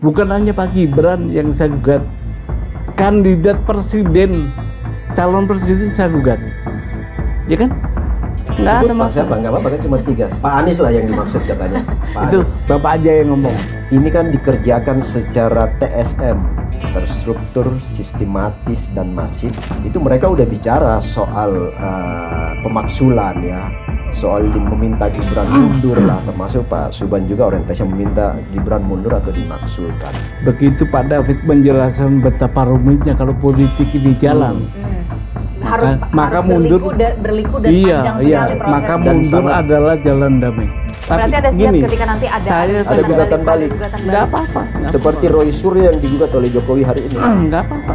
Bukan hanya Pak Gibran yang saya gugat, kandidat presiden, calon presiden saya gugat, ya kan? Nggak ada Pak siapa? Nggak apa-apa kan, cuma 3. Pak Anies lah yang dimaksud katanya. Pak itu Anies. Bapak aja yang ngomong. Ini kan dikerjakan secara TSM, terstruktur, sistematis, dan masif. Itu mereka udah bicara soal pemaksulan ya, soal meminta Gibran mundur lah, termasuk Pak Subhan juga orientasi meminta Gibran mundur atau dimaksulkan. Begitu Pak David menjelaskan betapa rumitnya kalau politik ini jalan. Maka mundur berliku dan panjang sekali prosesnya. Maka mundur adalah jalan damai. Berarti ada siap ketika nanti ada gugatan balik. Nggak apa-apa. Seperti Roy Suryo yang digugat oleh Jokowi hari ini. Nggak apa-apa.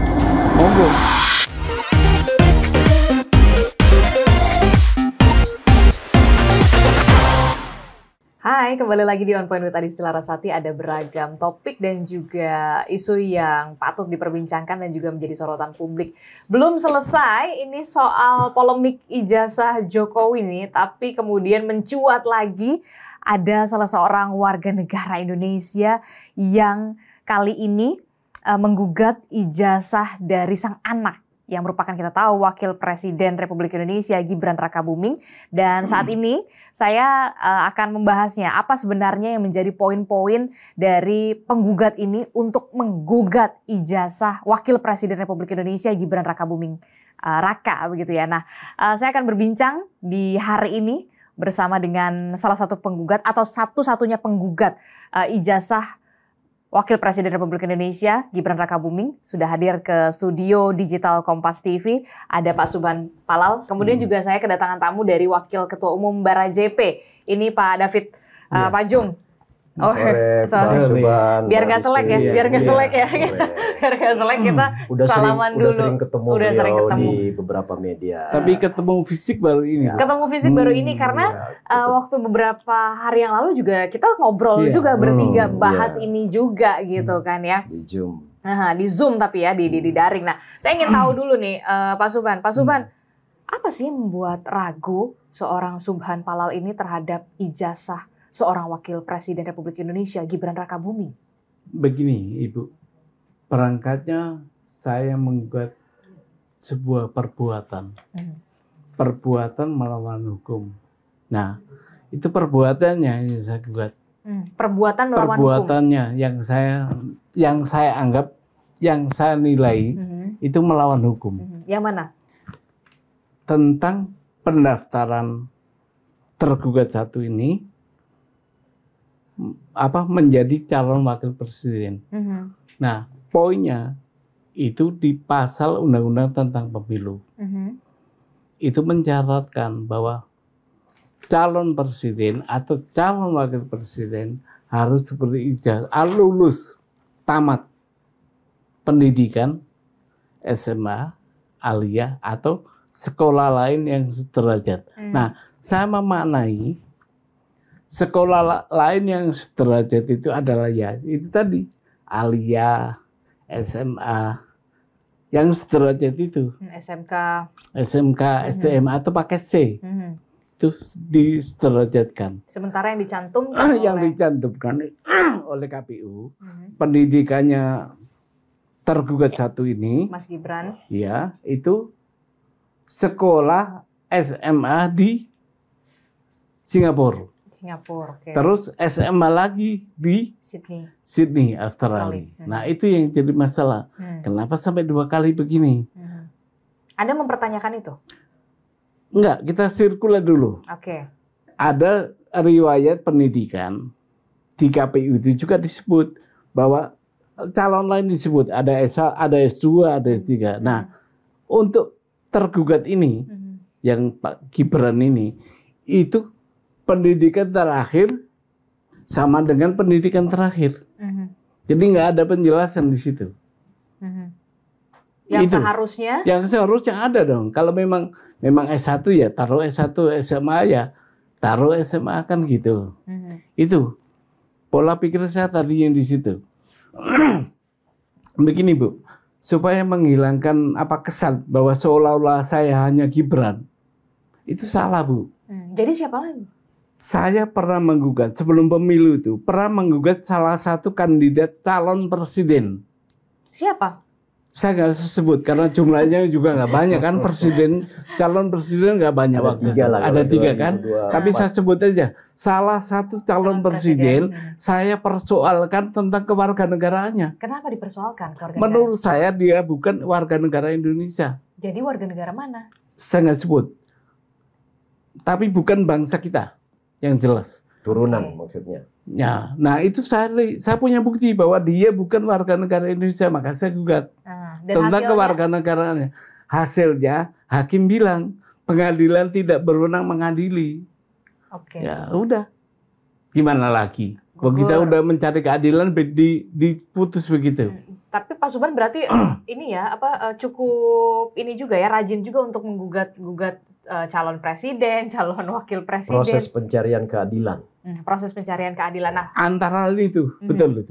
Monggo. Hai, kembali lagi di On Point with Adisti Larasati. Ada beragam topik dan juga isu yang patut diperbincangkan dan juga menjadi sorotan publik. Belum selesai ini soal polemik ijazah Jokowi nih, tapi kemudian mencuat lagi ada salah seorang warga negara Indonesia yang kali ini menggugat ijazah dari sang anak, yang merupakan kita tahu Wakil Presiden Republik Indonesia Gibran Rakabuming. Dan saat ini saya akan membahasnya, apa sebenarnya yang menjadi poin-poin dari penggugat ini untuk menggugat ijazah Wakil Presiden Republik Indonesia Gibran Rakabuming Raka begitu ya. Nah, saya akan berbincang di hari ini bersama dengan salah satu penggugat atau satu-satunya penggugat ijazah Wakil Presiden Republik Indonesia Gibran Rakabuming sudah hadir ke studio digital Kompas TV. Ada Pak Subhan Palal. Kemudian juga saya kedatangan tamu dari Wakil Ketua Umum Bara JP. Ini Pak David Pajung. Sore, Pak Subhan. Biar nggak selek ya, biar nggak selek ya. Biar nggak selek kita salaman dulu. Udah sering ketemu di beberapa media. Tapi ketemu fisik baru ini. Ketemu fisik baru ini karena waktu beberapa hari yang lalu juga kita ngobrol juga bertiga bahas ini juga gitu kan ya. Di Zoom. Nah, di Zoom tapi ya di daring. Nah, saya ingin tahu dulu nih Pak Subhan. Pak Subhan, apa sih yang membuat ragu seorang Subhan Palal ini terhadap ijazah seorang Wakil Presiden Republik Indonesia Gibran Rakabuming? Begini Ibu, perangkatnya saya menggugat sebuah perbuatan. Perbuatan melawan hukum. Nah, itu perbuatannya yang saya gugat. Perbuatan melawan perbuatannya hukum. yang saya anggap, yang saya nilai itu melawan hukum. Yang mana? Tentang pendaftaran tergugat satu ini menjadi calon wakil presiden. Nah, poinnya itu di pasal undang-undang tentang pemilu. Itu mencatatkan bahwa calon presiden atau calon wakil presiden harus seperti ijazah lulus tamat pendidikan SMA, aliyah atau sekolah lain yang sederajat. Nah, saya memaknai sekolah lain yang sederajat itu adalah ya itu tadi aliyah, SMA yang sederajat itu. SMK, STM atau paket C. Itu disederajatkan. Sementara yang dicantumkan oleh KPU, pendidikannya tergugat satu ini, Mas Gibran, ya itu sekolah SMA di Singapura. Okay. Terus SMA lagi di Sydney, Australia. Nah, itu yang jadi masalah. Kenapa sampai 2 kali begini? Anda mempertanyakan itu? Enggak, kita sirkuler dulu. Oke. Ada riwayat pendidikan di KPU itu juga disebut bahwa calon lain disebut ada S2, ada S3. Nah, untuk tergugat ini yang Pak Gibran ini itu pendidikan terakhir sama dengan pendidikan terakhir. Jadi nggak ada penjelasan di situ. Yang seharusnya ada dong. Kalau memang S1 ya taruh S1, SMA ya taruh SMA kan gitu. Itu pola pikir saya tadi yang di situ. Begini Bu, supaya menghilangkan kesan bahwa seolah-olah saya hanya Gibran, itu salah Bu. Jadi siapa lagi? Saya pernah menggugat sebelum pemilu itu, pernah menggugat salah satu kandidat calon presiden. Siapa? Saya nggak sebut karena jumlahnya juga nggak banyak kan, calon presiden nggak banyak waktu itu. Ada tiga kan. Tapi saya sebut aja salah satu calon presiden saya persoalkan tentang kewarganegaraannya. Kenapa dipersoalkan kewarganegaraan? Menurut saya dia bukan warga negara Indonesia. Jadi warga negara mana? Saya nggak sebut. Tapi bukan bangsa kita yang jelas. Turunan maksudnya. Ya, nah itu saya punya bukti bahwa dia bukan warga negara Indonesia, maka saya gugat tentang kewarganegaraannya. Hasilnya hakim bilang pengadilan tidak berwenang mengadili. Oke. Ya udah, gimana lagi? Kalau kita udah mencari keadilan diputus begitu. Tapi Pak Subhan berarti ini ya cukup ini juga ya, rajin juga untuk menggugat calon presiden, calon wakil presiden. Proses pencarian keadilan. Proses pencarian keadilan. Nah, antara itu betul.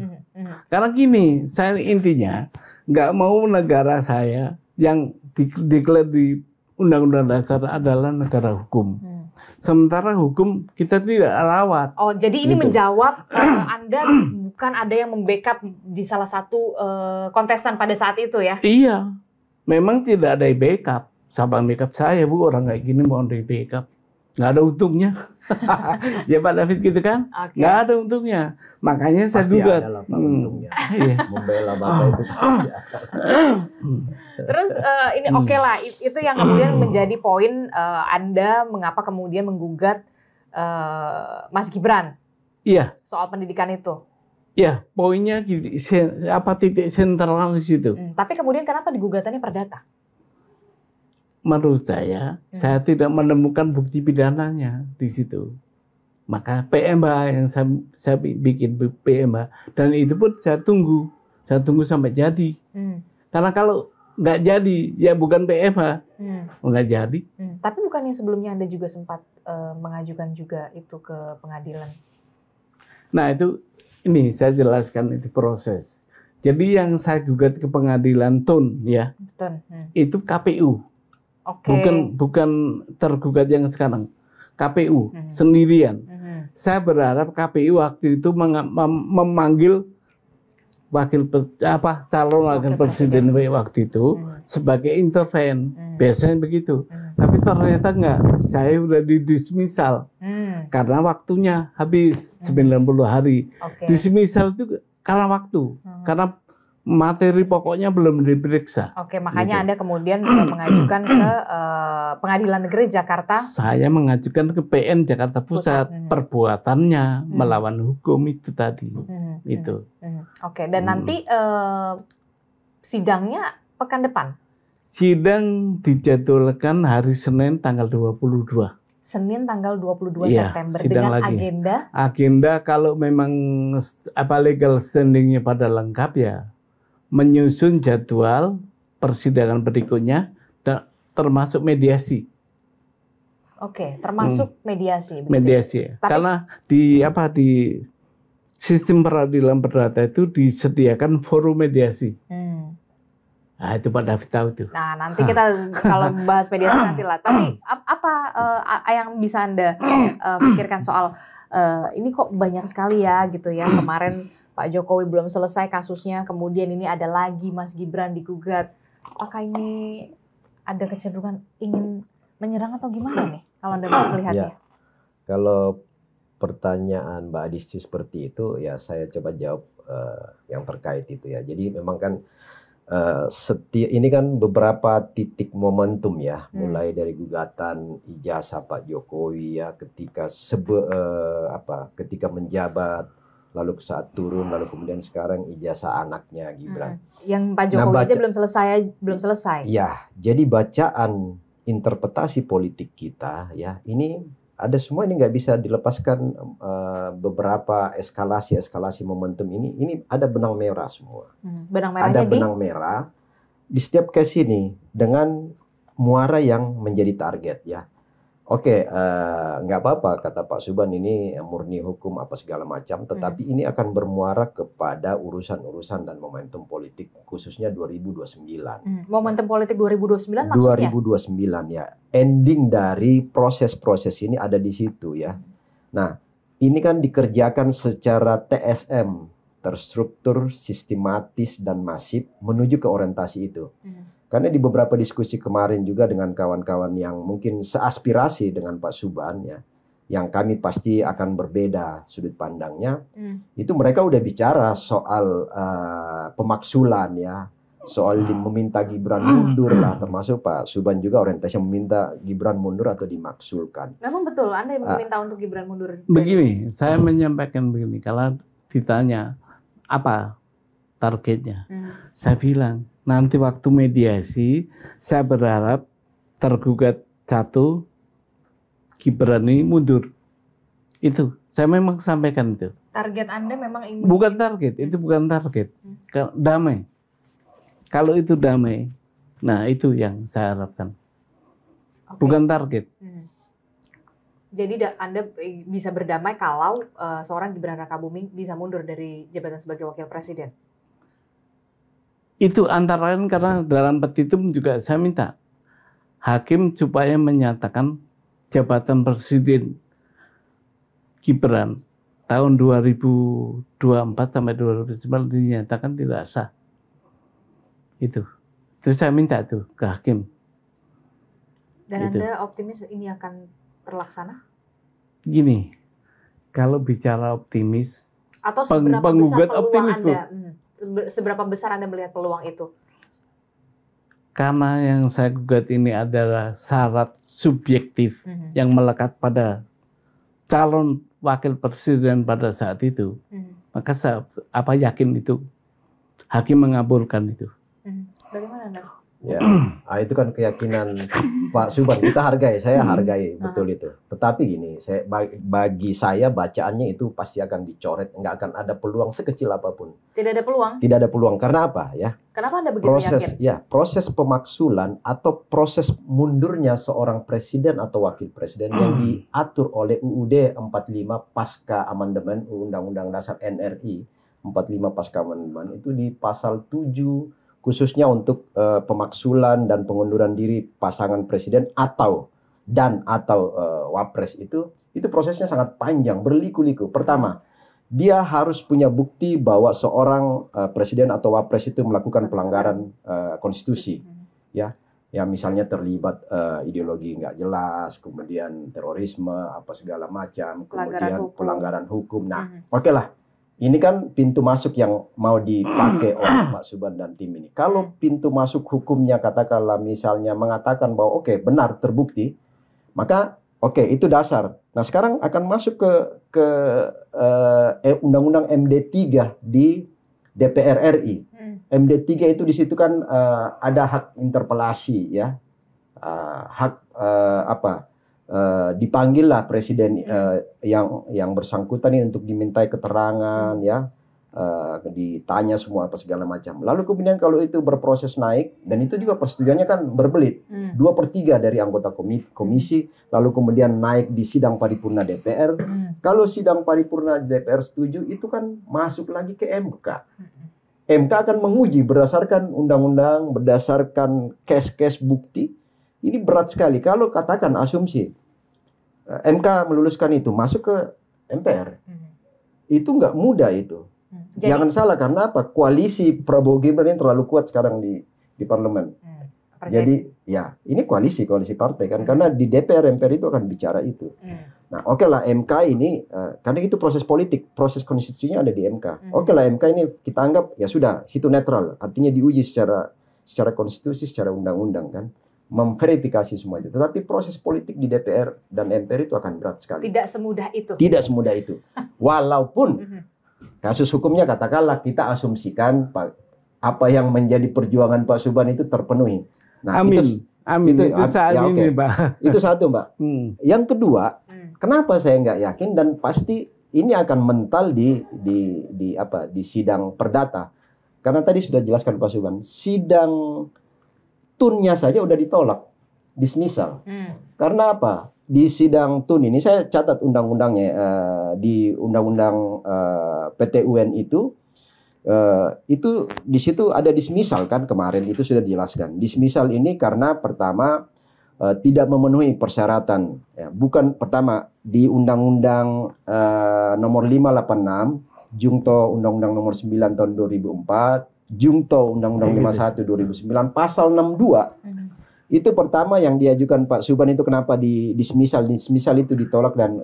Karena gini, saya intinya nggak mau negara saya yang diklaim di Undang-Undang Dasar adalah negara hukum. Sementara hukum kita tidak rawat. Oh, jadi ini menjawab Anda bukan ada yang membackup di salah satu kontestan pada saat itu ya? Iya, memang tidak ada backup. Siapa backup saya, Bu? Orang kayak gini mau di backup. Nggak ada untungnya. Ya Pak David gitu kan? Okay. Nggak ada untungnya. Makanya saya gugat. Membela Bapak itu pasti ada. Terus ini oke lah, itu yang kemudian menjadi poin Anda mengapa kemudian menggugat Mas Gibran. Iya. Soal pendidikan itu. Iya, poinnya titik sentral di situ. Tapi kemudian kenapa digugatannya perdata? Menurut saya tidak menemukan bukti pidananya di situ. Maka PMH yang saya bikin PMH, dan itu pun saya tunggu sampai jadi. Karena kalau nggak jadi, ya bukan PMH, nggak jadi. Tapi bukannya sebelumnya Anda juga sempat mengajukan juga itu ke pengadilan? Nah ini saya jelaskan itu proses. Jadi yang saya gugat ke pengadilan TUN ya, itu KPU. Okay. Bukan tergugat yang sekarang, KPU sendirian. Saya berharap KPU waktu itu memanggil calon wakil presiden waktu itu sebagai interven. Biasanya begitu. Tapi ternyata enggak. Saya udah didismisal karena waktunya habis 90 hari. Dismisal itu karena waktu, karena materi pokoknya belum diperiksa. Oke, makanya Anda kemudian mengajukan ke Pengadilan Negeri Jakarta. Saya mengajukan ke PN Jakarta Pusat. Perbuatannya melawan hukum itu tadi. Itu. Oke, dan nanti sidangnya pekan depan? Sidang dijadwalkan hari Senin tanggal 22. Senin tanggal 22 September dengan lagi. Agenda? Agenda kalau memang legal standingnya pada lengkap ya, menyusun jadwal persidangan berikutnya dan termasuk mediasi. Oke, termasuk mediasi. Mediasi. Tapi, karena di sistem peradilan perdata itu disediakan forum mediasi. Nah, itu Pak David tahu tuh. Nah, nanti kita kalau bahas mediasi nanti lah. Tapi apa yang bisa Anda pikirkan soal ini kok banyak sekali ya gitu ya. Kemarin Pak Jokowi belum selesai kasusnya, kemudian ini ada lagi Mas Gibran digugat. Apakah ini ada kecenderungan ingin menyerang atau gimana nih kalau Anda melihatnya? Ya, kalau pertanyaan Mbak Adisti seperti itu, ya saya coba jawab yang terkait itu ya. Jadi memang kan ini kan beberapa titik momentum ya, mulai dari gugatan ijazah Pak Jokowi ya ketika ketika menjabat, lalu saat turun, lalu kemudian sekarang ijazah anaknya Gibran. Yang Pak Jokowi aja belum selesai. Ya, jadi bacaan interpretasi politik kita ya ini ada semua, ini nggak bisa dilepaskan. Beberapa eskalasi momentum ini ada benang merah semua. Ada benang merah di setiap case ini dengan muara yang menjadi target ya. Oke, nggak apa-apa kata Pak Subhan, ini murni hukum apa segala macam, tetapi ini akan bermuara kepada urusan-urusan dan momentum politik khususnya 2029. Momentum politik 2029 maksudnya? 2029 ya. Ending dari proses-proses ini ada di situ ya. Nah, ini kan dikerjakan secara TSM, terstruktur, sistematis, dan masif menuju ke orientasi itu. Karena di beberapa diskusi kemarin juga dengan kawan-kawan yang mungkin seaspirasi dengan Pak Subhan ya, yang kami pasti akan berbeda sudut pandangnya, itu mereka udah bicara soal pemaksulan ya, soal meminta Gibran mundur lah, termasuk Pak Subhan juga orientasi meminta Gibran mundur atau dimaksulkan. Memang betul Anda yang meminta untuk Gibran mundur? Begini, saya menyampaikan begini, kalau ditanya apa targetnya, saya bilang nanti waktu mediasi saya berharap tergugat 1 Gibran ini mundur. Itu saya memang sampaikan itu. Target Anda memang ingin? Bukan target, itu bukan target. Damai. Kalau itu damai, nah itu yang saya harapkan. Bukan target. Jadi Anda bisa berdamai kalau seorang Gibran Rakabuming bisa mundur dari jabatan sebagai wakil presiden? Itu antara lain karena dalam petitum juga saya minta hakim supaya menyatakan jabatan presiden Gibran tahun 2024 sampai 2029 dinyatakan tidak sah. Itu. Terus saya minta itu ke hakim. Dan itu. Anda optimis ini akan terlaksana? Gini, kalau bicara optimis, atau seberapa penggugat besar optimis, Anda, seberapa besar Anda melihat peluang itu? Karena yang saya gugat ini adalah syarat subjektif yang melekat pada calon wakil presiden pada saat itu, maka saya yakin itu hakim mengabulkan itu. Bagaimana Anda? Ya, itu kan keyakinan Pak Subhan, kita hargai, saya hargai betul itu. Tetapi gini, bagi saya bacaannya itu pasti akan dicoret, nggak akan ada peluang sekecil apapun. Tidak ada peluang? Tidak ada peluang, karena apa ya? Kenapa Anda begitu yakin? Proses pemaksulan atau proses mundurnya seorang presiden atau wakil presiden yang diatur oleh UUD 45 pasca amandemen Undang-Undang Dasar NRI 45 pasca amandemen itu di pasal 7 khususnya untuk pemaksulan dan pengunduran diri pasangan presiden atau wapres itu prosesnya sangat panjang, berliku-liku. Pertama, dia harus punya bukti bahwa seorang presiden atau wapres itu melakukan pelanggaran konstitusi, ya misalnya terlibat ideologi nggak jelas, kemudian terorisme, apa segala macam, kemudian pelanggaran hukum. Nah, oke lah. Ini kan pintu masuk yang mau dipakai oleh Pak Subhan dan tim ini. Kalau pintu masuk hukumnya katakanlah misalnya mengatakan bahwa benar terbukti, maka itu dasar. Nah sekarang akan masuk ke Undang-Undang MD3 di DPR RI. MD3 itu di situ kan ada hak interpelasi ya, dipanggillah presiden yang bersangkutan ini untuk dimintai keterangan ya, ditanya semua apa segala macam. Lalu kemudian kalau itu berproses naik, dan itu juga persetujuannya kan berbelit 2/3 dari anggota komisi, lalu kemudian naik di sidang paripurna DPR. Kalau sidang paripurna DPR setuju, itu kan masuk lagi ke MK. MK akan menguji berdasarkan undang-undang, berdasarkan case-case bukti. Ini berat sekali. Kalau katakan asumsi MK meluluskan itu masuk ke MPR, itu nggak mudah itu. Jangan salah, karena apa? Koalisi Prabowo Gibran ini terlalu kuat sekarang di parlemen. Jadi ya ini koalisi partai kan, karena di DPR MPR itu akan bicara itu. Nah lah MK ini karena itu proses politik, proses konstitusinya ada di MK. Lah MK ini kita anggap ya sudah, itu netral, artinya diuji secara konstitusi, secara undang-undang kan, memverifikasi semua itu. Tetapi proses politik di DPR dan MPR itu akan berat sekali. Tidak semudah itu. Tidak semudah itu. Walaupun kasus hukumnya katakanlah kita asumsikan apa yang menjadi perjuangan Pak Subhan itu terpenuhi. Nah, amin. Itu ini, Pak. Itu satu, Mbak. Yang kedua, kenapa saya nggak yakin dan pasti ini akan mental di sidang perdata. Karena tadi sudah jelaskan Pak Subhan, sidang tunnya saja udah ditolak, dismissal. Karena apa? Di sidang tun ini saya catat undang-undangnya, di undang-undang PT-UN itu di situ ada dismissal kan, kemarin itu sudah dijelaskan. Dismissal ini karena pertama tidak memenuhi persyaratan. Ya, bukan pertama di Undang-Undang nomor 586, Jungto Undang-Undang nomor 9 tahun 2004, Jungto Undang-Undang 51 2009 pasal 62. Itu pertama yang diajukan Pak Subhan itu kenapa dismisal itu ditolak dan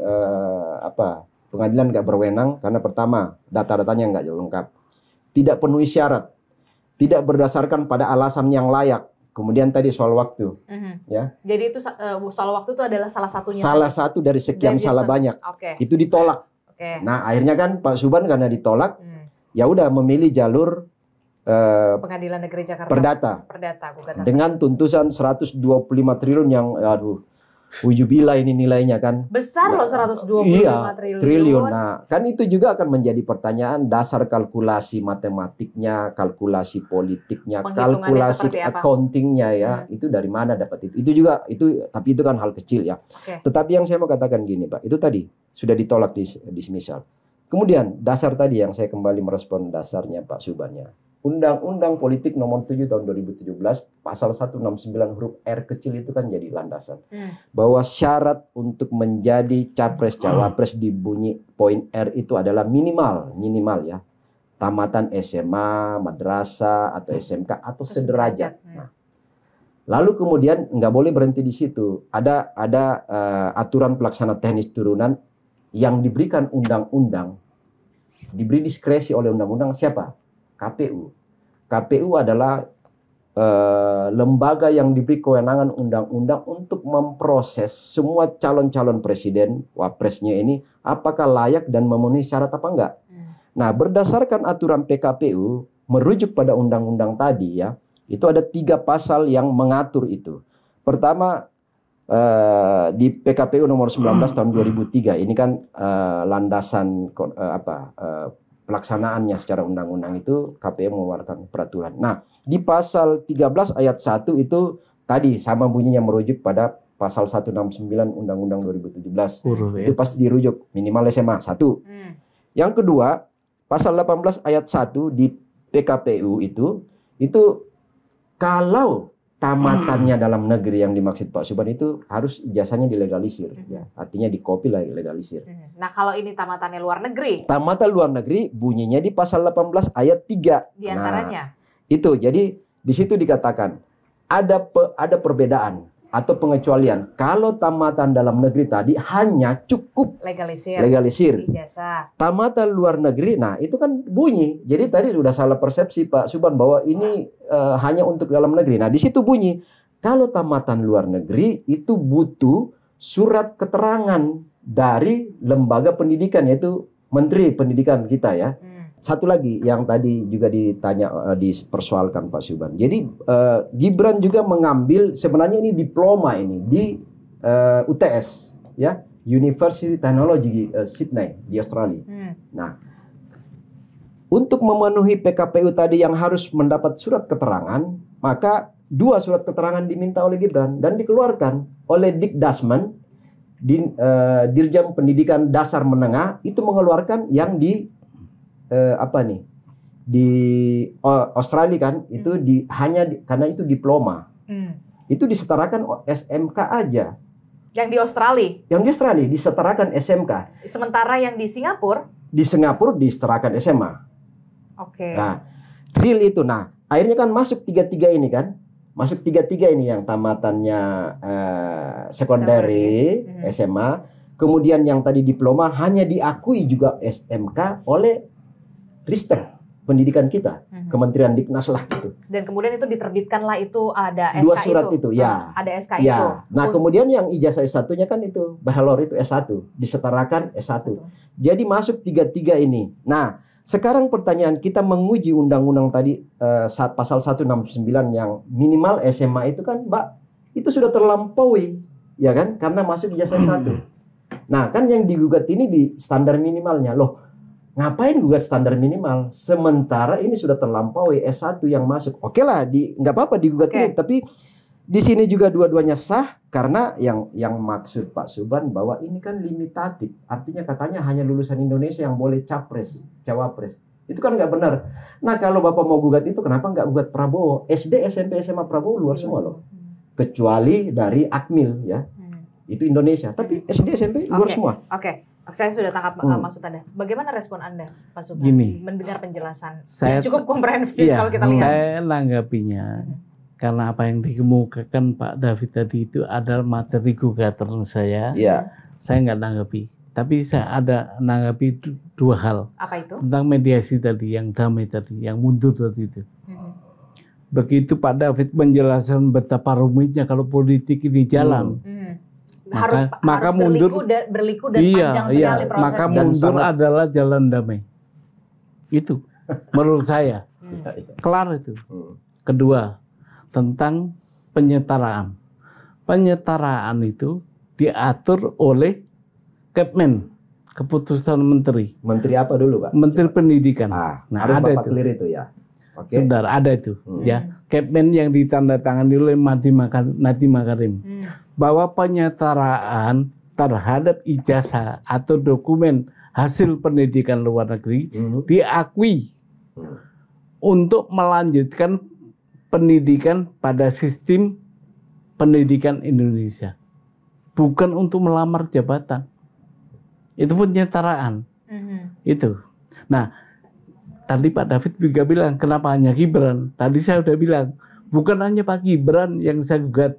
pengadilan nggak berwenang karena pertama data-datanya nggak lengkap, tidak penuhi syarat, tidak berdasarkan pada alasan yang layak. Kemudian tadi soal waktu, ya. Jadi itu soal waktu itu adalah salah satunya. Salah satu dari sekian salah banyak. Itu ditolak. Nah akhirnya kan Pak Subhan karena ditolak, ya udah memilih jalur Pengadilan Negeri Jakarta Perdata gugatan. Dengan tuntutan 125 triliun yang ujubila ini nilainya kan. Besar loh 125 triliun. Nah, kan itu juga akan menjadi pertanyaan dasar kalkulasi matematiknya, kalkulasi politiknya, kalkulasi accountingnya ya. Itu dari mana dapat itu? Itu juga tapi itu kan hal kecil ya. Tetapi yang saya mau katakan gini, Pak, itu tadi sudah ditolak dismisal. Kemudian dasar tadi yang saya kembali merespon dasarnya Pak Subhannya. Undang-Undang Politik nomor 7 tahun 2017 pasal 169 huruf R kecil itu kan jadi landasan bahwa syarat untuk menjadi capres cawapres di bunyi poin R itu adalah minimal ya tamatan SMA, madrasah atau SMK atau sederajat. Nah, lalu kemudian nggak boleh berhenti di situ. Ada aturan pelaksana teknis turunan yang diberikan undang-undang, diberi diskresi oleh undang-undang siapa? KPU. KPU adalah lembaga yang diberi kewenangan undang-undang untuk memproses semua calon-calon presiden, wapresnya ini apakah layak dan memenuhi syarat apa enggak. Nah, berdasarkan aturan PKPU merujuk pada undang-undang tadi ya, itu ada 3 pasal yang mengatur itu. Pertama di PKPU nomor 19 tahun 2003 ini kan landasan pelaksanaannya secara undang-undang itu KPU mengeluarkan peraturan. Nah, di pasal 13 ayat 1 itu tadi sama bunyinya merujuk pada pasal 169 Undang-Undang 2017. Itu pasti dirujuk minimal SMA 1. Yang kedua, pasal 18 ayat 1 di PKPU itu kalau tamatannya dalam negeri yang dimaksud Pak Subhan itu harus ijazahnya dilegalisir, ya. Artinya dikopi lah legalisir. Nah, kalau ini tamatannya luar negeri? Tamatan luar negeri bunyinya di pasal 18 ayat 3. Di antaranya? Nah, itu jadi di situ dikatakan ada perbedaan atau pengecualian. Kalau tamatan dalam negeri tadi hanya cukup legalisir. Ijazah. Tamatan luar negeri, nah itu kan bunyi. Jadi tadi sudah salah persepsi Pak Subhan bahwa ini hanya untuk dalam negeri. Nah di situ bunyi kalau tamatan luar negeri itu butuh surat keterangan dari lembaga pendidikan yaitu Menteri Pendidikan kita ya. Satu lagi yang tadi juga dipersoalkan Pak Subhan. Jadi Gibran juga mengambil sebenarnya ini diploma ini di UTS ya, University Technology Sydney di Australia. Nah, untuk memenuhi PKPU tadi yang harus mendapat surat keterangan, maka 2 surat keterangan diminta oleh Gibran dan dikeluarkan oleh Dikdasmen Dirjen Pendidikan Dasar Menengah itu mengeluarkan yang di di Australia kan itu karena itu diploma. Itu disetarakan SMK aja. Yang di Australia? Yang di Australia disetarakan SMK. Sementara yang di Singapura? Di Singapura disetarakan SMA. Nah, real itu. Nah, akhirnya kan masuk 3-3 ini kan. Masuk 3-3 ini yang tamatannya sekondari, SMA. Kemudian yang tadi diploma hanya diakui juga SMK oleh Ristek pendidikan kita, Kementerian Diknas lah gitu. Dan kemudian itu diterbitkanlah itu ada SK 2 surat itu ya. Ada SK ya. itu. Nah, kemudian yang ijazah S1-nya kan itu bachelor itu S1, disetarakan S1. Jadi masuk 3-3 ini. Nah, sekarang pertanyaan kita menguji undang-undang tadi pasal 169 yang minimal SMA itu kan, Mbak, itu sudah terlampaui, ya kan? Karena masuk ijazah S1. Nah, kan yang digugat ini di standar minimalnya. Loh, ngapain gugat standar minimal? Sementara ini sudah terlampaui S1 yang masuk. Oke lah, nggak apa-apa digugat ini. Tapi di sini juga dua-duanya sah karena yang maksud Pak Subhan bahwa ini kan limitatif. Artinya katanya hanya lulusan Indonesia yang boleh capres, cawapres. Itu kan nggak benar. Nah kalau Bapak mau gugat itu kenapa nggak gugat Prabowo? SD, SMP, SMA Prabowo luar semua loh. kecuali dari Akmil ya. Itu Indonesia, tapi SD SMP luar semua. Oke. Saya sudah tangkap maksud Anda. Bagaimana respon Anda, Pak Subhan, Gini, mendengar penjelasan saya yang cukup komprehensif iya, kalau kita lihat? Saya nanggapinya karena apa yang dikemukakan Pak David tadi itu adalah materi gugatan saya. Iya. Saya nggak nanggapi. Tapi saya ada nanggapi dua hal. Apa itu? Tentang mediasi tadi, yang damai tadi, yang mundur tadi itu. Begitu Pak David menjelaskan betapa rumitnya kalau politik ini jalan. Maka mundur, berliku dan panjang sekali prosesnya. Maka mundur adalah jalan damai. Itu menurut saya. Kelar itu. Kedua, tentang penyetaraan. Penyetaraan itu diatur oleh Kepmen, keputusan menteri. Menteri apa dulu, Pak? Menteri Pendidikan. Nah, ada Bapak itu. clear itu ya. Oke. Sebentar, ada itu. Ya, Kepmen yang ditandatangani oleh Nadiem Makarim. Bahwa penyetaraan terhadap ijazah atau dokumen hasil pendidikan luar negeri diakui untuk melanjutkan pendidikan pada sistem pendidikan Indonesia. Bukan untuk melamar jabatan. Itu penyetaraan. Itu. Nah, tadi Pak David juga bilang, kenapa hanya Gibran? Tadi saya udah bilang, bukan hanya Pak Gibran yang saya gugat.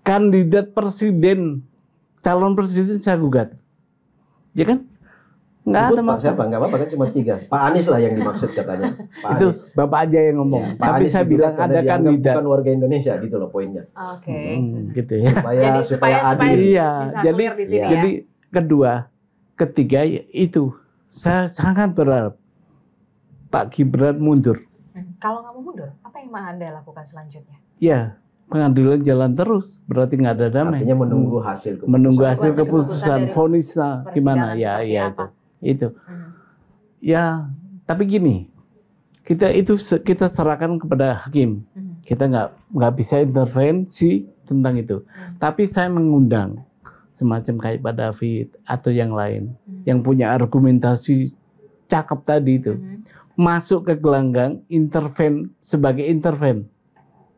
Kandidat presiden, calon presiden saya gugat. Ya kan? Nggak Sebut ada Pak siapa? Nggak apa-apa kan cuma 3. Pak Anies lah yang dimaksud katanya. Pak itu Anies. Bapak aja yang ngomong. Ya, Pak Tapi Anies saya bilang karena ada dianggap kandidat. bukan warga Indonesia gitu loh poinnya. Oke. Gitu ya. Supaya adil. Iya, bisa jadi clear di sini, jadi kedua, ketiga itu saya sangat berharap Pak Gibran mundur. Kalau nggak mau mundur, apa yang mau Anda lakukan selanjutnya? Ya, pengadilan jalan terus, berarti nggak ada damai. Artinya menunggu hasil keputusan. Menunggu hasil Keputusan keputusan, dari vonisnya gimana? persidangan Ya, seperti ya apa? itu. Ya, tapi gini, kita serahkan kepada hakim. Kita nggak bisa intervensi tentang itu. Tapi saya mengundang semacam kayak Pak David atau yang lain yang punya argumentasi cakep tadi itu masuk ke gelanggang sebagai interven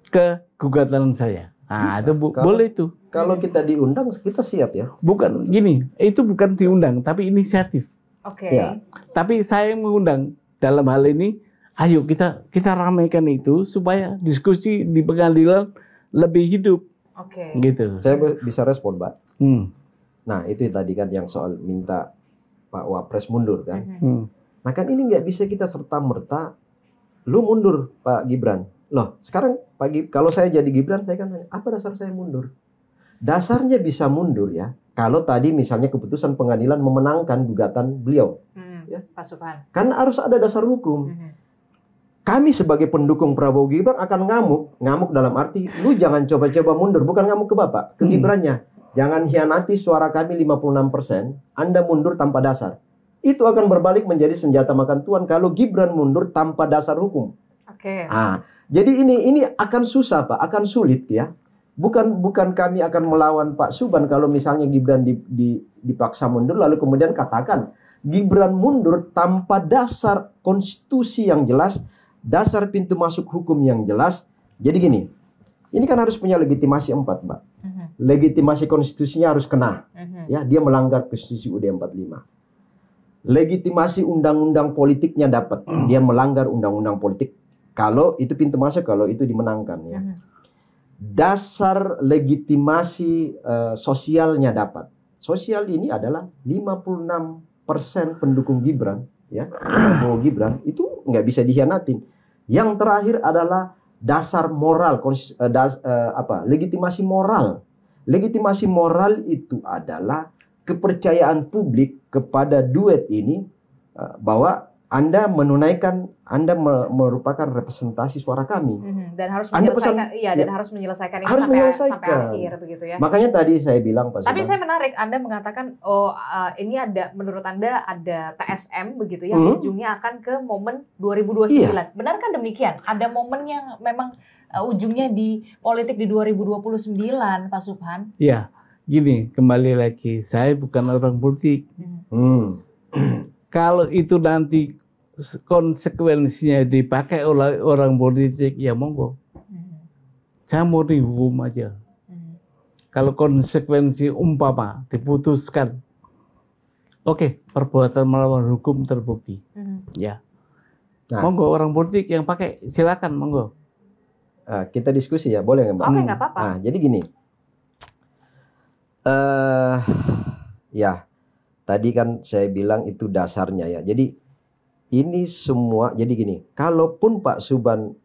ke gugatan saya. Nah, Bisa. itu boleh itu. Kalau kita diundang kita siap ya. Bukan gini, itu bukan diundang tapi inisiatif. Oke. Ya. Tapi saya yang mengundang dalam hal ini, ayo kita ramaikan itu supaya diskusi di pengadilan lebih hidup. Oke. Gitu. Saya bisa respon, Pak. Hmm. Nah, itu tadi kan yang soal minta Pak Wapres mundur kan. Nah, kan ini nggak bisa kita serta-merta lu mundur Pak Gibran. Loh, sekarang kalau saya jadi Gibran, saya kan tanya, apa dasar saya mundur? Dasarnya bisa mundur ya, kalau tadi misalnya keputusan pengadilan memenangkan gugatan beliau. Ya. Pak Subhan. Kan harus ada dasar hukum. Kami sebagai pendukung Prabowo Gibran akan ngamuk dalam arti, lu jangan coba-coba mundur, bukan ngamuk ke Bapak, ke Gibrannya. Jangan hianati suara kami 56%, Anda mundur tanpa dasar. Itu akan berbalik menjadi senjata makan tuan kalau Gibran mundur tanpa dasar hukum. Oke. Jadi ini akan susah Pak, akan sulit ya. Bukan kami akan melawan Pak Subhan kalau misalnya Gibran dipaksa mundur lalu kemudian katakan Gibran mundur tanpa dasar konstitusi yang jelas, dasar pintu masuk hukum yang jelas. Jadi gini, ini kan harus punya legitimasi 4 Mbak. Legitimasi konstitusinya harus kena. Ya, dia melanggar konstitusi UUD 45. Legitimasi undang-undang politiknya dapat. Dia melanggar undang-undang politik. Kalau itu pintu masuk, kalau itu dimenangkan ya. Dasar legitimasi sosialnya dapat. Sosial ini adalah 56% pendukung Gibran, ya, Prabowo Gibran itu nggak bisa dikhianatin. Yang terakhir adalah dasar moral, legitimasi moral. Legitimasi moral itu adalah kepercayaan publik kepada duet ini bahwa Anda merupakan representasi suara kami. Dan harus Anda menyelesaikan, dan harus menyelesaikan ini sampai akhir begitu ya. Makanya tadi saya bilang Pak Tapi Subhan, saya menarik Anda mengatakan ini menurut Anda ada TSM begitu ya, ujungnya akan ke momen 2029. Iya. Benarkah demikian? Ada momen yang memang ujungnya di politik di 2029, Pak Subhan? Ya, gini, kembali lagi, saya bukan orang politik. Kalau itu nanti konsekuensinya dipakai oleh orang politik, ya monggo. Saya mau dihukum aja. Kalau konsekuensi umpama diputuskan, oke, perbuatan melawan hukum terbukti, ya. Nah. Monggo orang politik yang pakai, silakan monggo. Kita diskusi ya, boleh nggak Mbak? Oke, nggak apa-apa. Nah, jadi gini, ya tadi kan saya bilang itu dasarnya ya. Jadi ini semua, jadi gini, kalaupun Pak Subhan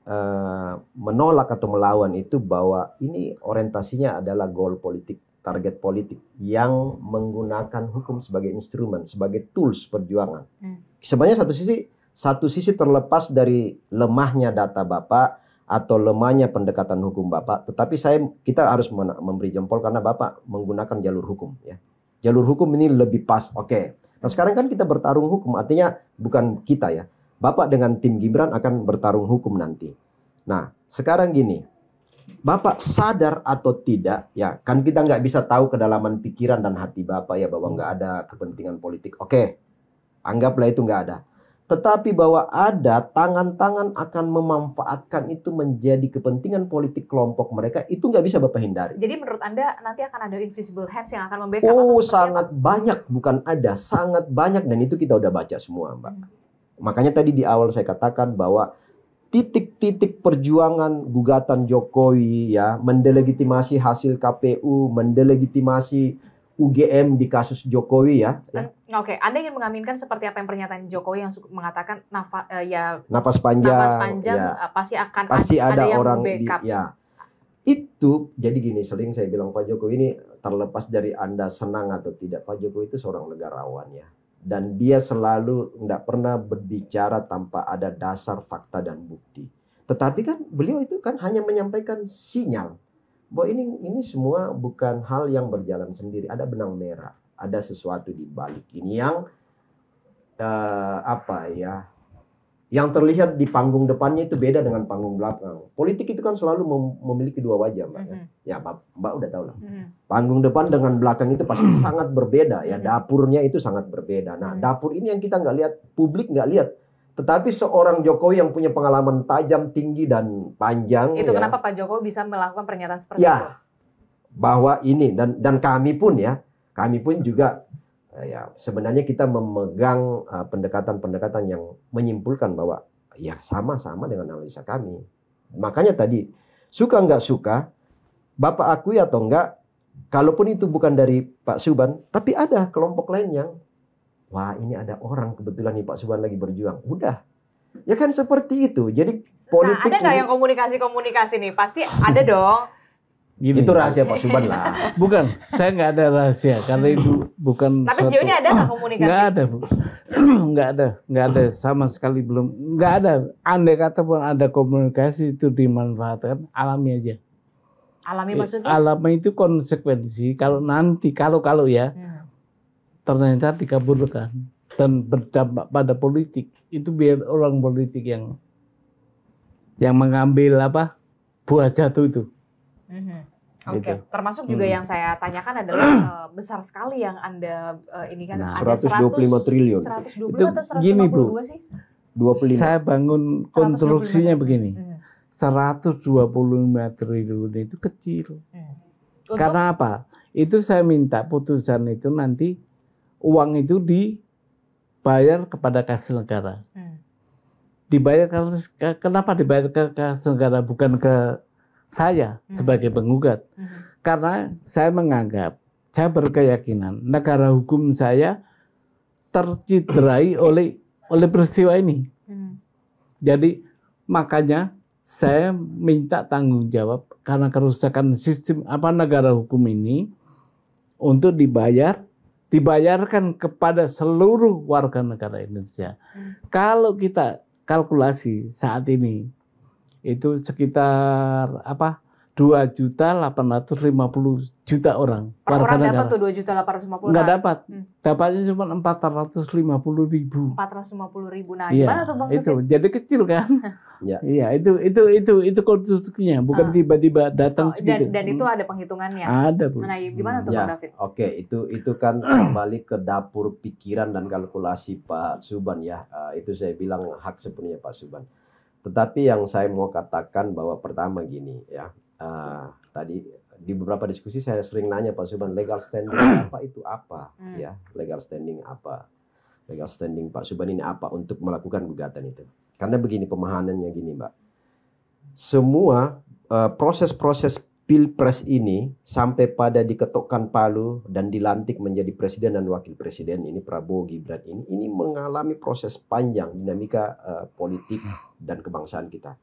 menolak atau melawan itu bahwa ini orientasinya adalah goal politik, target politik yang menggunakan hukum sebagai instrumen, sebagai tools perjuangan. Sebenarnya satu sisi terlepas dari lemahnya data Bapak atau lemahnya pendekatan hukum Bapak, tetapi kita harus memberi jempol karena Bapak menggunakan jalur hukum ya. Jalur hukum ini lebih pas. Oke. Nah sekarang kan kita bertarung hukum, artinya bukan kita ya. Bapak dengan tim Gibran akan bertarung hukum nanti. Nah sekarang gini, Bapak sadar atau tidak, ya kan kita nggak bisa tahu kedalaman pikiran dan hati Bapak ya bahwa nggak ada kepentingan politik. Oke, anggaplah itu nggak ada. Tetapi bahwa ada tangan-tangan akan memanfaatkan itu menjadi kepentingan politik kelompok mereka, itu nggak bisa Bapak hindari. Jadi menurut Anda nanti akan ada invisible hands yang akan membackup? Oh, sangat banyak, bukan ada, sangat banyak, dan itu kita udah baca semua, Mbak. Makanya tadi di awal saya katakan bahwa titik-titik perjuangan gugatan Jokowi ya, mendelegitimasi hasil KPU, mendelegitimasi UGM di kasus Jokowi ya. Oke, Anda ingin mengaminkan seperti apa yang pernyataan Jokowi yang mengatakan nafas panjang ya, pasti ada yang orang backup. Ya. Itu jadi gini, sering saya bilang Pak Jokowi ini terlepas dari Anda senang atau tidak, Pak Jokowi itu seorang negarawan ya. Dan dia selalu tidak pernah berbicara tanpa ada dasar fakta dan bukti. Tetapi kan beliau itu kan hanya menyampaikan sinyal bahwa ini semua bukan hal yang berjalan sendiri, ada benang merah, ada sesuatu di balik ini yang yang terlihat di panggung depannya itu beda dengan panggung belakang. Politik itu kan selalu memiliki dua wajah, Mbak. Ya, Mbak udah tahu lah. Panggung depan dengan belakang itu pasti sangat berbeda ya, dapurnya itu sangat berbeda. Nah, dapur ini yang kita nggak lihat, publik nggak lihat. Tetapi seorang Jokowi yang punya pengalaman tajam, tinggi, dan panjang. Itu ya, kenapa Pak Jokowi bisa melakukan pernyataan seperti ya, itu? Bahwa ini, dan kami pun juga ya sebenarnya kita memegang pendekatan-pendekatan yang menyimpulkan bahwa ya sama-sama dengan analisa kami. Makanya tadi, suka nggak suka, Bapak akui atau enggak, kalaupun itu bukan dari Pak Subhan, tapi ada kelompok lain yang wah ini ada orang kebetulan nih Pak Subhan lagi berjuang. Udah. Ya kan seperti itu. Jadi politik ada nggak yang komunikasi nih? Pasti ada dong. Gini, itu rahasia Pak Subhan lah. Bukan, saya nggak ada rahasia karena itu bukan. Tapi sejauh ini ada nggak komunikasi? Nggak ada, Bu. nggak ada sama sekali, belum. Nggak ada. Andai kata pun ada komunikasi itu dimanfaatkan, alami aja. Alami maksudnya? Alami itu konsekuensi kalau nanti kalau ya. Ternyata dikabulkan dan berdampak pada politik, itu biar orang politik yang mengambil buah jatuh itu. Oke, Gitu. Termasuk juga yang saya tanyakan adalah besar sekali yang Anda ini kan ada 125 triliun. 120 Itu atau 152 gini, Bu. sih? 25. Saya bangun konstruksinya 125. begini. 125 triliun itu kecil. Karena apa? Itu saya minta putusan itu nanti uang itu dibayar kepada kas negara. Dibayar kenapa dibayar ke kas negara bukan ke saya sebagai penggugat? Karena saya menganggap, saya berkeyakinan negara hukum saya tercederai oleh peristiwa ini. Jadi makanya saya minta tanggung jawab karena kerusakan sistem negara hukum ini untuk dibayarkan kepada seluruh warga negara Indonesia. Kalau kita kalkulasi saat ini itu sekitar 2.850.000.000 orang warga orang negara. dapat tuh 2.850.000. Nggak dapat. Dapatnya cuma 450.000. 450.000. Nah, Iya, gimana tuh Bang? itu jadi kecil kan? Ya. Iya, itu konstruksinya, bukan tiba-tiba datang segitu. Dan itu ada penghitungannya. Ada, Bu. Nah, gimana tuh Bang David? Oke, itu kan kembali ke dapur pikiran dan kalkulasi Pak Subhan ya. Itu saya bilang hak sepenuhnya Pak Subhan. Tetapi yang saya mau katakan bahwa pertama gini ya, tadi di beberapa diskusi saya sering nanya Pak Subhan, legal standing apa itu apa? Ya, legal standing apa? Legal standing Pak Subhan ini apa untuk melakukan gugatan itu? Karena begini pemahamannya gini Mbak. Semua proses-proses Pilpres ini sampai pada diketukkan palu dan dilantik menjadi presiden dan wakil presiden ini Prabowo Gibran ini mengalami proses panjang dinamika politik dan kebangsaan kita.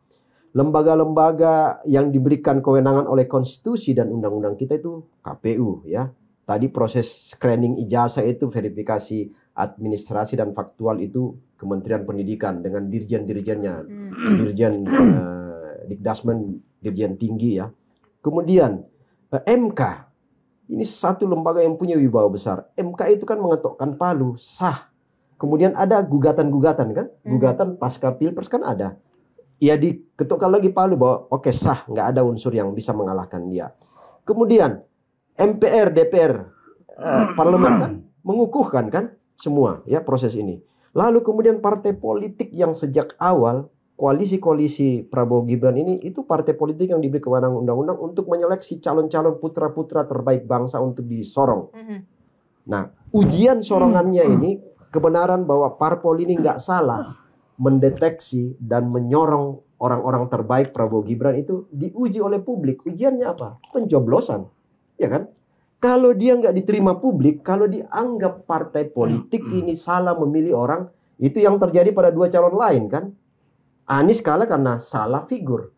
Lembaga-lembaga yang diberikan kewenangan oleh konstitusi dan undang-undang kita itu KPU ya. Tadi proses screening ijazah itu verifikasi administrasi dan faktual itu Kementerian Pendidikan dengan dirjen-dirjennya, dirjen Dikdasmen, dirjen tinggi ya. Kemudian MK, ini satu lembaga yang punya wibawa besar. MK itu kan mengetukkan palu, sah. Kemudian ada gugatan-gugatan kan, gugatan pasca Pilpres kan ada. Ya diketukkan lagi palu bahwa oke sah, nggak ada unsur yang bisa mengalahkan dia. Kemudian MPR, DPR, parlemen kan mengukuhkan kan semua ya proses ini. Lalu kemudian partai politik yang sejak awal koalisi-koalisi Prabowo Gibran ini itu partai politik yang diberi kewenangan undang-undang untuk menyeleksi calon-calon putra-putra terbaik bangsa untuk disorong. Nah, ujian sorongannya ini kebenaran bahwa parpol ini nggak salah mendeteksi dan menyorong orang-orang terbaik Prabowo Gibran itu diuji oleh publik. Ujiannya apa? Pencoblosan, ya kan? Kalau dia nggak diterima publik, kalau dianggap partai politik ini salah memilih orang, itu yang terjadi pada dua calon lain kan? Anies kalah karena salah figur.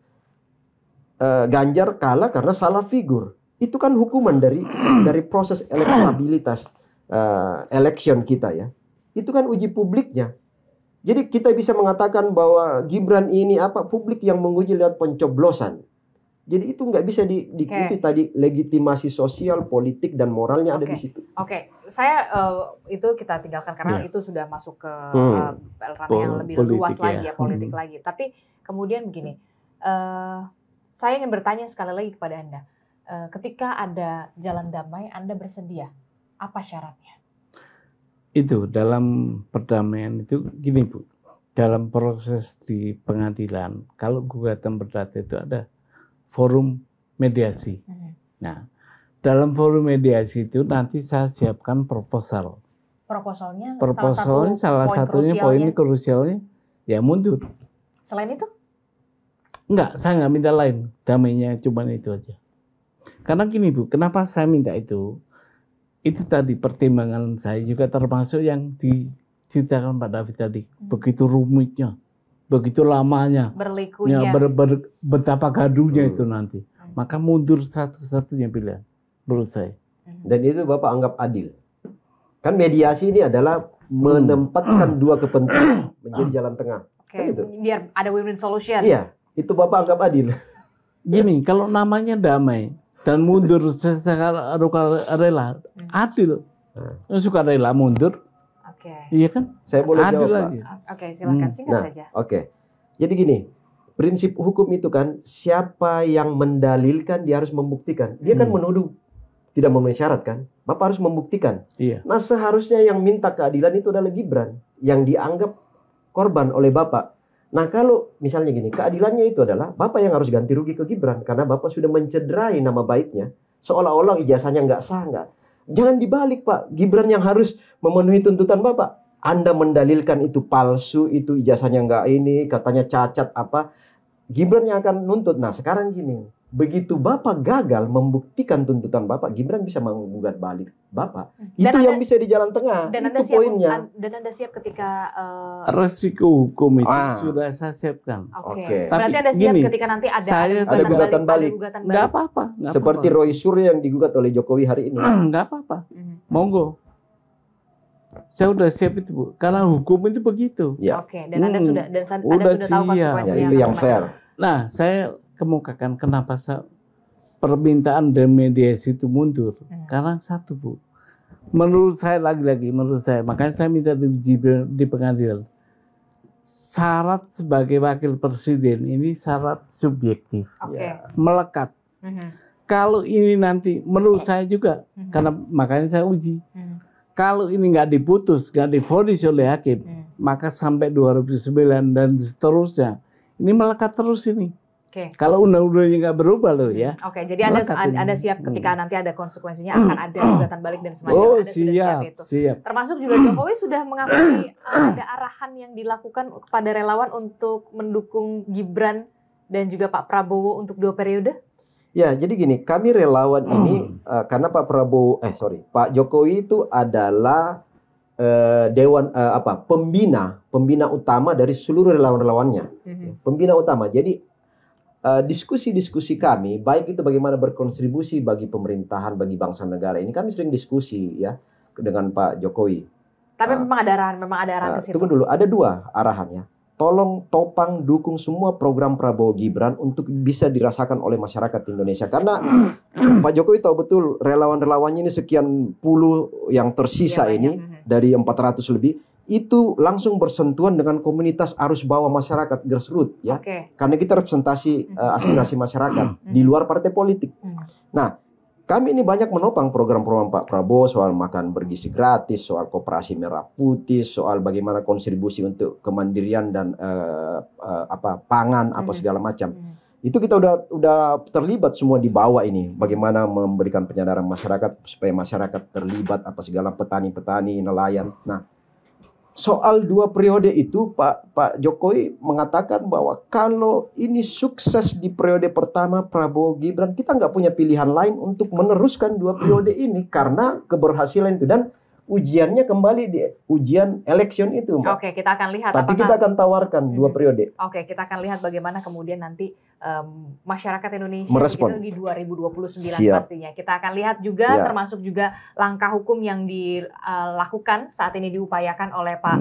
Ganjar kalah karena salah figur. Itu kan hukuman dari proses elektabilitas election kita ya. Itu kan uji publiknya. Jadi kita bisa mengatakan bahwa Gibran ini apa publik yang menguji lewat pencoblosan. Jadi itu nggak bisa itu tadi legitimasi sosial, politik dan moralnya ada di situ. Oke, saya itu kita tinggalkan karena itu sudah masuk ke ranah yang lebih luas lagi ya politik lagi. Tapi kemudian begini, saya ingin bertanya sekali lagi kepada Anda, ketika ada jalan damai, Anda bersedia? Apa syaratnya? Itu dalam perdamaian itu gini Bu, dalam proses di pengadilan, kalau gugatan perdata itu ada forum mediasi. Nah, dalam forum mediasi itu nanti saya siapkan proposal. Proposalnya salah satunya poin krusialnya ya mundur. Selain itu? Enggak, saya nggak minta lain. Damainya cuma itu aja. Karena gini Bu, kenapa saya minta itu? Itu tadi pertimbangan saya juga termasuk yang diceritakan Pak David tadi. Begitu rumitnya. Begitu lamanya, berlikunya, betapa gaduhnya itu nanti. Maka mundur satu-satunya pilihan, menurut saya. Dan itu Bapak anggap adil. Kan mediasi ini adalah menempatkan dua kepentingan menjadi jalan tengah. Kan itu? Biar ada win-win solution. Iya, itu Bapak anggap adil. Gini, kalau namanya damai dan mundur secara rela, adil. Suka rela mundur. Iya kan? Saya boleh jawab, Pak. Oke, silakan singkat saja. Oke. Jadi gini, prinsip hukum itu kan siapa yang mendalilkan dia harus membuktikan. Dia kan menuduh tidak memenuhi syarat kan? Bapak harus membuktikan. Iya. Nah, seharusnya yang minta keadilan itu adalah Gibran yang dianggap korban oleh Bapak. Nah, kalau misalnya gini, keadilannya itu adalah Bapak yang harus ganti rugi ke Gibran karena Bapak sudah mencederai nama baiknya. Seolah-olah ijazahnya nggak sah, nggak. Jangan dibalik Pak, Gibran yang harus memenuhi tuntutan Bapak. Anda mendalilkan itu palsu, itu ijazahnya nggak ini, katanya cacat apa. Gibran yang akan nuntut. Nah sekarang gini, begitu Bapak gagal membuktikan tuntutan Bapak, Gibran bisa menggugat balik Bapak. Itu yang bisa di jalan tengah. Dan itu poinnya. Dan Anda siap ketika resiko hukum itu sudah saya siapkan. Oke. Berarti Anda siap ketika nanti ada gugatan balik. Nggak apa-apa. Seperti Roy Suryo yang digugat oleh Jokowi hari ini. Nggak apa-apa. Monggo. Saya udah siap itu Bu. Karena hukum itu begitu. Ya. Oke. Dan Anda sudah tahu konsekuensinya. Ya, itu yang fair. Nah, saya kemukakan kenapa permintaan dan mediasi itu mundur. Karena satu Bu, menurut saya lagi-lagi, makanya saya minta di pengadilan. Syarat sebagai wakil presiden ini syarat subjektif, melekat. Kalau ini nanti, menurut saya juga, karena makanya saya uji. Kalau ini nggak diputus, nggak divonis oleh hakim, maka sampai 2009 dan seterusnya, ini melekat terus ini. Oke. Kalau undang-undangnya nggak berubah loh ya. Oke, jadi Anda siap ketika nanti ada konsekuensinya akan ada gugatan balik dan semacamnya. Oh, Anda sudah siap itu. siap. Termasuk juga Jokowi sudah mengakui ada arahan yang dilakukan kepada relawan untuk mendukung Gibran dan juga Pak Prabowo untuk 2 periode. Ya, jadi gini, kami relawan ini karena Pak Jokowi itu adalah pembina utama dari seluruh relawan-relawannya. Pembina utama. Jadi diskusi-diskusi kami, baik itu bagaimana berkontribusi bagi pemerintahan, bagi bangsa negara ini, kami sering diskusi ya dengan Pak Jokowi. Tapi memang ada arahan ke situ. Tunggu dulu, ada 2 arahannya. Tolong topang dukung semua program Prabowo Gibran untuk bisa dirasakan oleh masyarakat Indonesia. Karena Pak Jokowi tahu betul relawan-relawannya ini sekian puluh yang tersisa ini dari 400 lebih. Itu langsung bersentuhan dengan komunitas arus bawah masyarakat grassroots ya. Karena kita representasi aspirasi masyarakat di luar partai politik. Nah, kami ini banyak menopang program-program Pak Prabowo soal makan bergizi gratis, soal koperasi merah putih, soal bagaimana kontribusi untuk kemandirian dan pangan apa segala macam. Itu kita udah terlibat semua di bawah ini. Bagaimana memberikan penyadaran masyarakat supaya masyarakat terlibat apa segala petani-petani, nelayan. Nah, soal 2 periode itu Pak Jokowi mengatakan bahwa kalau ini sukses di periode pertama Prabowo Gibran, kita nggak punya pilihan lain untuk meneruskan 2 periode ini karena keberhasilan itu, dan ujiannya kembali di ujian election itu, Mbak. Oke, kita akan lihat. Tapi kita akan tawarkan 2 periode. Oke, kita akan lihat bagaimana kemudian nanti masyarakat Indonesia merespon di 2029 Siap. pastinya. Kita akan lihat juga termasuk juga langkah hukum yang dilakukan saat ini diupayakan oleh Pak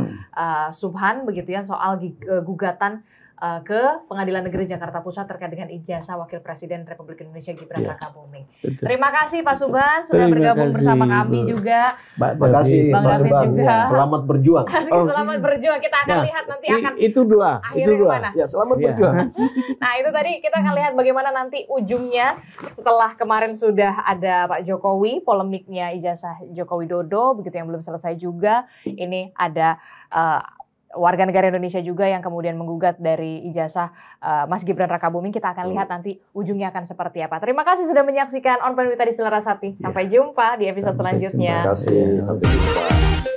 Subhan begitu ya, soal gugatan ke Pengadilan Negeri Jakarta Pusat terkait dengan ijazah Wakil Presiden Republik Indonesia Gibran Rakabuming. Terima kasih Pak Subhan sudah bergabung bersama kami juga. Terima kasih Bang David juga. Selamat berjuang. Selamat berjuang. Kita akan lihat nanti akan itu 2. Itu 2. Ya, selamat berjuang. Nah, itu tadi kita akan lihat bagaimana nanti ujungnya setelah kemarin sudah ada Pak Jokowi, polemiknya ijazah Joko Widodo begitu yang belum selesai juga. Ini ada warga negara Indonesia juga yang kemudian menggugat dari ijazah Mas Gibran Rakabuming. Kita akan lihat nanti ujungnya akan seperti apa. Terima kasih sudah menyaksikan On Point with Adisty Larasati. Sampai jumpa di episode selanjutnya. Terima kasih. Sampai jumpa.